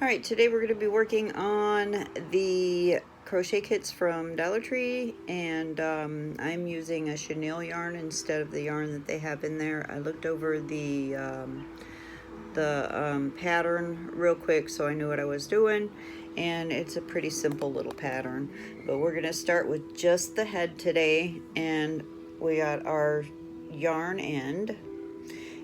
Alright, today we're going to be working on the crochet kits from Dollar Tree, and I'm using a chenille yarn instead of the yarn that they have in there. I looked over the pattern real quick so I knew what I was doing, and it's a pretty simple little pattern. But we're going to start with just the head today, and we got our yarn end.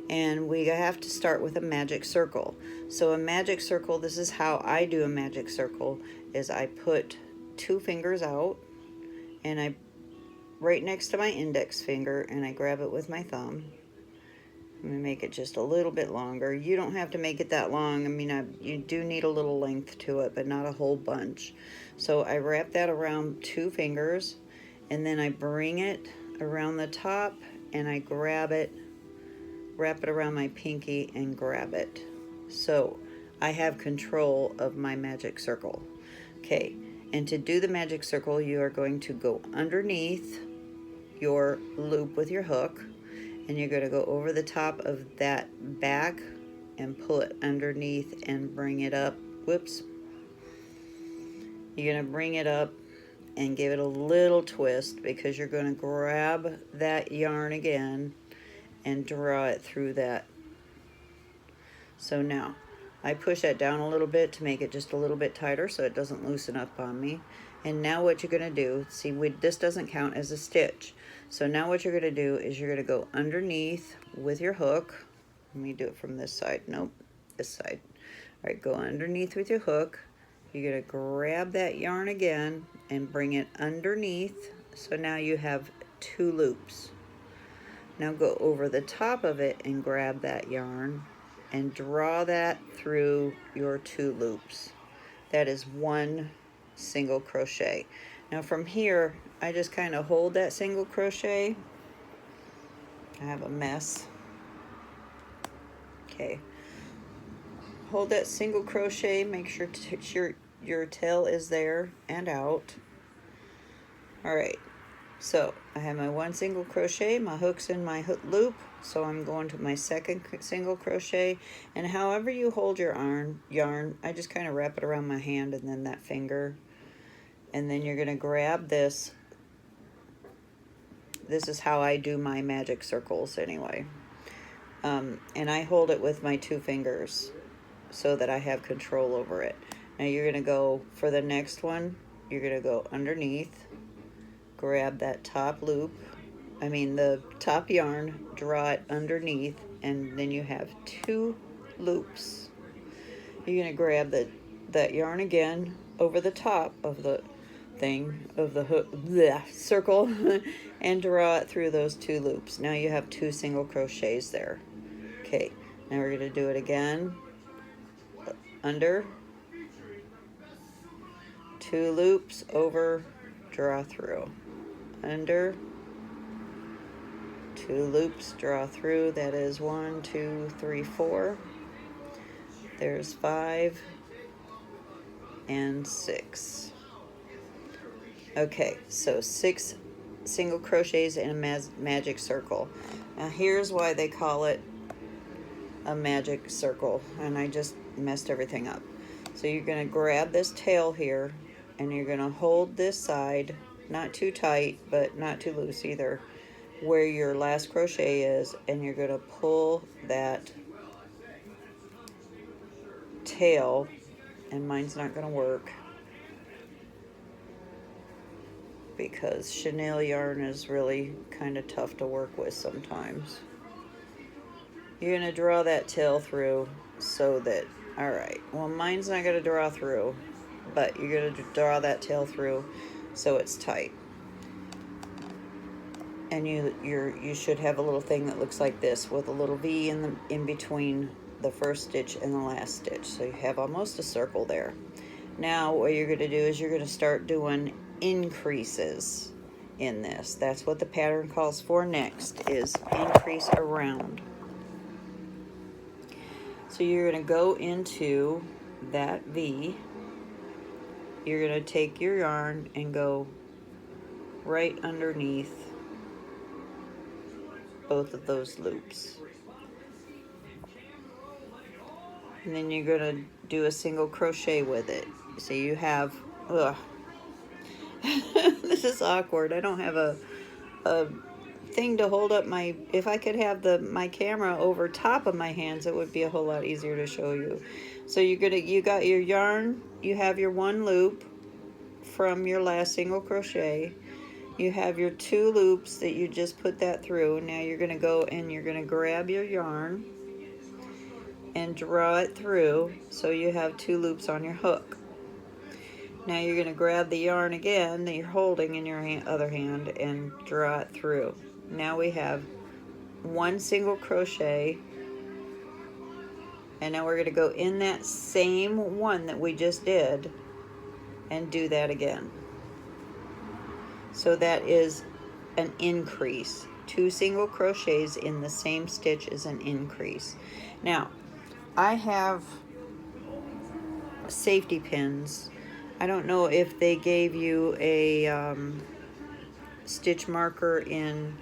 And we have to start with a magic circle. So a magic circle, this is how I do a magic circle, is I put 2 fingers out and I right next to my index finger, and I grab it with my thumb. I'm gonna make it just a little bit longer. You don't have to make it that long. I mean, you do need a little length to it, but not a whole bunch. So I wrap that around 2 fingers, and then I bring it around the top and I grab it, wrap it around my pinky and grab it. So I have control of my magic circle. Okay, and to do the magic circle, you are going to go underneath your loop with your hook, and you're going to go over the top of that back and pull it underneath and bring it up. Whoops. You're going to bring it up and give it a little twist, because you're going to grab that yarn again and draw it through that. So now I push that down a little bit to make it just a little bit tighter so it doesn't loosen up on me. And now what you're going to do, see, this doesn't count as a stitch. So now what you're going to do is you're going to go underneath with your hook. Let me do it from this side. Nope, this side. All right, go underneath with your hook. You're going to grab that yarn again and bring it underneath. So now you have 2 loops. Now go over the top of it and grab that yarn and draw that through your 2 loops. That is 1 single crochet. Now from here, I just kind of hold that single crochet. I have a mess. Okay. Hold that single crochet, make sure your tail is there and out. All right. So I have my 1 single crochet, my hook's in my hook loop, so I'm going to my 2nd single crochet, and however you hold your yarn, I just kind of wrap it around my hand and then that finger, and then you're going to grab this. This is how I do my magic circles anyway, and I hold it with my 2 fingers so that I have control over it. Now you're going to go for the next one, you're going to go underneath, grab that top loop, the top yarn, draw it underneath, and then you have 2 loops. You're going to grab that yarn again over the top of the thing, of the hook, circle, and draw it through those 2 loops. Now you have 2 single crochets there. Okay, now we're going to do it again. Under, 2 loops, over, draw through. Under, 2 loops, draw through. That is 1, 2, 3, 4. There's 5 and 6. Okay, so 6 single crochets in a magic circle. Now here's why they call it a magic circle, and I just messed everything up. So you're going to grab this tail here, and you're going to hold this side, not too tight, but not too loose either, where your last crochet is, and you're going to pull that tail, and mine's not going to work because chenille yarn is really kind of tough to work with sometimes. You're going to draw that tail through so that, all right, well, mine's not going to draw through, but you're going to draw that tail through so it's tight. And you should have a little thing that looks like this with a little V in between the first stitch and the last stitch. So you have almost a circle there. Now what you're going to do is you're going to start doing increases in this. That's what the pattern calls for next, is increase around. So you're going to go into that V. You're going to take your yarn and go right underneath both of those loops. and then you're gonna do a single crochet with it. So you have, ugh, this is awkward. I don't have a thing to hold up my, if I could have my camera over top of my hands, it would be a whole lot easier to show you. So you got your yarn, you have your one loop from your last single crochet. You have your 2 loops that you just put that through. Now you're going to go and you're going to grab your yarn and draw it through, so you have 2 loops on your hook. Now you're going to grab the yarn again that you're holding in your other hand and draw it through. Now we have 1 single crochet, and now we're going to go in that same one that we just did and do that again. So that is an increase. 2 single crochets in the same stitch is an increase. Now, I have safety pins. I don't know if they gave you a stitch marker in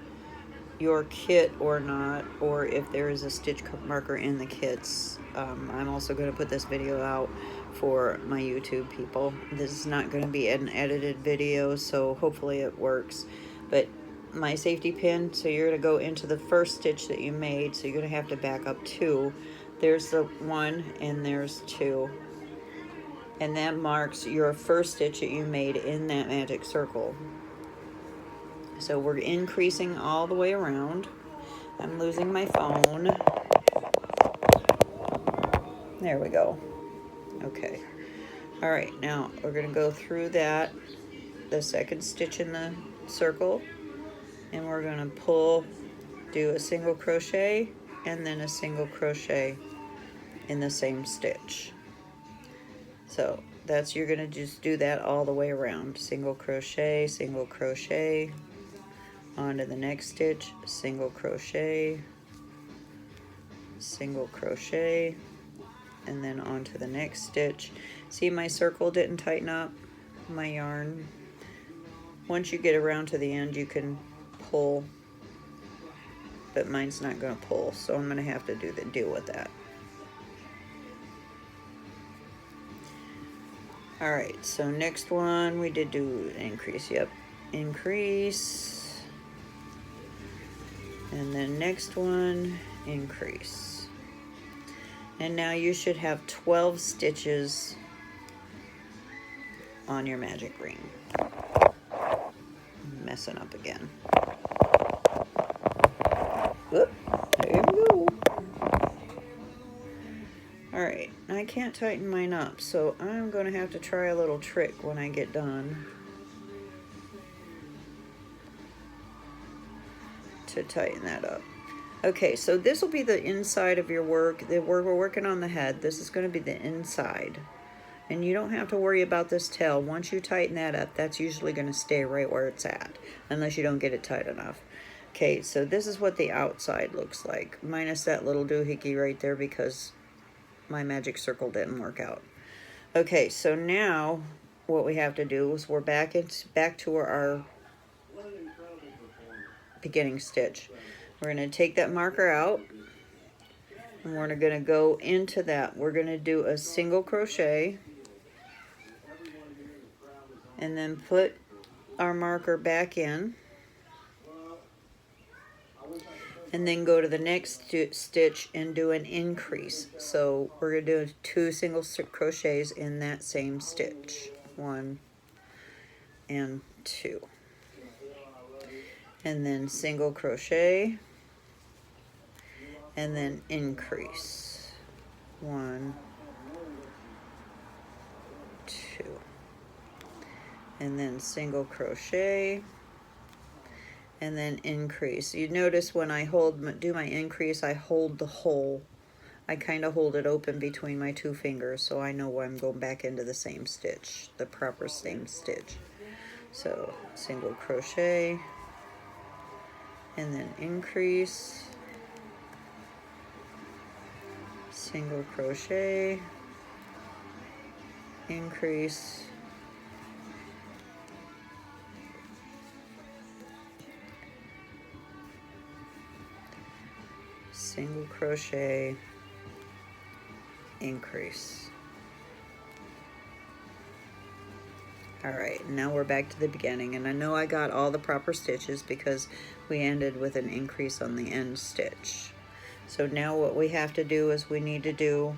your kit or not, or if there is a stitch marker in the kits. I'm also going to put this video out for my YouTube people. This is not going to be an edited video, so hopefully it works. But my safety pin, so you're going to go into the first stitch that you made, so you're going to have to back up 2. There's the 1 and there's 2. And that marks your first stitch that you made in that magic circle. So we're increasing all the way around. I'm losing my phone. There we go. Okay. All right, now we're going to go through that, the second stitch in the circle, and we're going to do a single crochet and then a single crochet in the same stitch. So you're going to just do that all the way around. Single crochet, on to the next stitch, single crochet, and then on to the next stitch. See, my circle didn't tighten up, my yarn. Once you get around to the end, you can pull, but mine's not going to pull, so I'm going to have to deal with that. All right, so next one we did do increase. Yep, increase, and then next one, increase. And now you should have 12 stitches on your magic ring. I'm messing up again. Whoop, there we go. Alright, I can't tighten mine up, so I'm going to have to try a little trick when I get done to tighten that up. Okay, so this will be the inside of your work. We're working on the head. This is going to be the inside. And you don't have to worry about this tail. Once you tighten that up, that's usually going to stay right where it's at, unless you don't get it tight enough. Okay, so this is what the outside looks like, minus that little doohickey right there because my magic circle didn't work out. Okay, so now what we have to do is we're back to our beginning stitch. We're going to take that marker out, and we're going to go into that. We're going to do a single crochet, and then put our marker back in, and then go to the next stitch and do an increase. So we're going to do 2 single crochets in that same stitch. 1 and 2. And then single crochet, and then increase. 1, 2. And then single crochet, and then increase. You notice when I do my increase, I hold the hole. I kind of hold it open between my 2 fingers, so I know I'm going back into the same stitch, the proper same stitch. So single crochet, and then increase, single crochet, increase, single crochet, increase. All right, now we're back to the beginning, and I know I got all the proper stitches because we ended with an increase on the end stitch. So now what we have to do is we need to do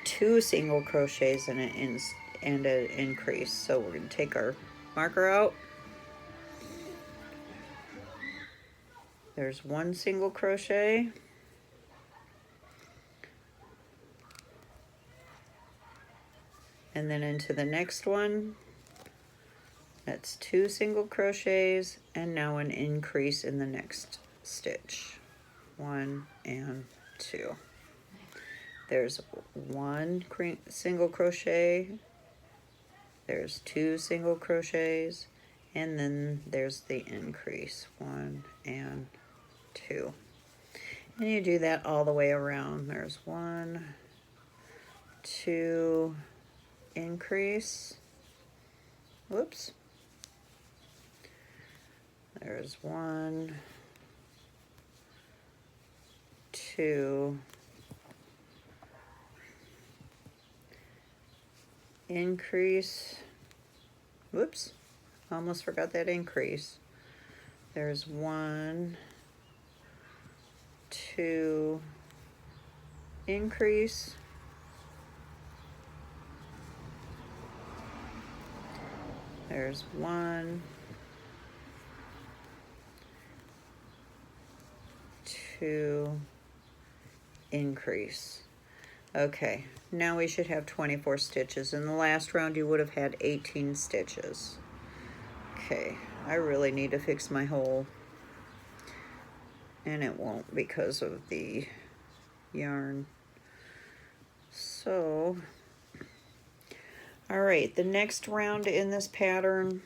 2 single crochets and an increase. So we're going to take our marker out. There's 1 single crochet. And then into the next one. That's 2 single crochets, and now an increase in the next stitch. 1 and 2. There's 1 single crochet, there's 2 single crochets, and then there's the increase. 1 and 2. And you do that all the way around. There's 1, 2, increase. Whoops. There's 1, 2, increase. Whoops, almost forgot that increase. There's 1, 2, increase. There's 1, 2, increase. Okay, now we should have 24 stitches. In the last round you would have had 18 stitches. Okay, I really need to fix my hole, and it won't because of the yarn. So, all right, the next round in this pattern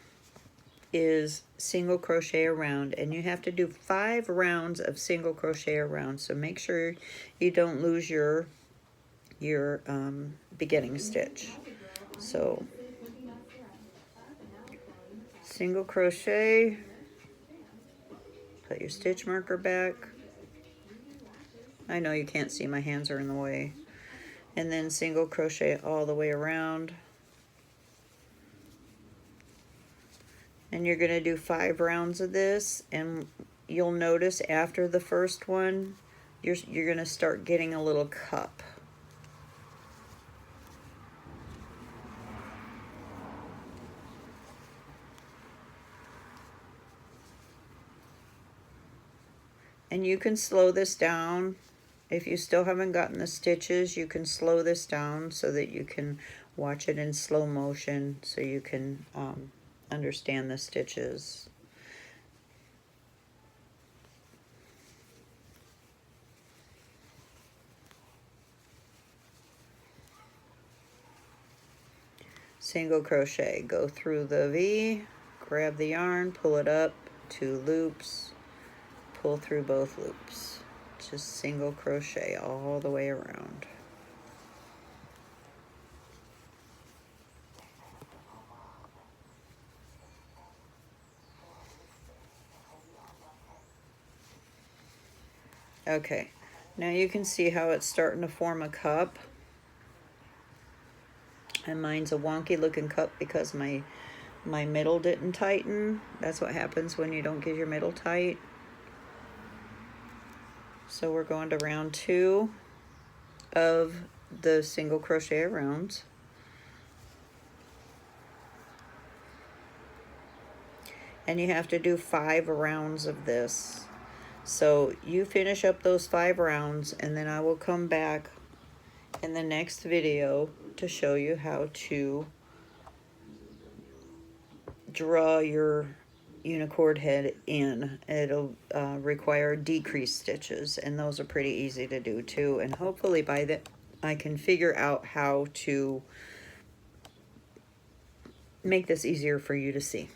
is single crochet around, and you have to do 5 rounds of single crochet around, so make sure you don't lose your beginning stitch. So single crochet, put your stitch marker back. I know you can't see, my hands are in the way. And then single crochet all the way around. And you're going to do 5 rounds of this, and you'll notice after the first one you're going to start getting a little cup. And you can slow this down. If you still haven't gotten the stitches, you can slow this down so that you can watch it in slow motion, so you can understand the stitches. Single crochet, go through the V, grab the yarn, pull it up, 2 loops, pull through both loops. Just single crochet all the way around. Okay, now you can see how it's starting to form a cup. And mine's a wonky looking cup because my middle didn't tighten. That's what happens when you don't get your middle tight. So we're going to round 2 of the single crochet rounds. And you have to do 5 rounds of this. So you finish up those 5 rounds, and then I will come back in the next video to show you how to draw your unicord head in. It'll require decreased stitches, and those are pretty easy to do too. And hopefully by that I can figure out how to make this easier for you to see.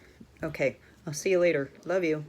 Okay, I'll see you later. Love you.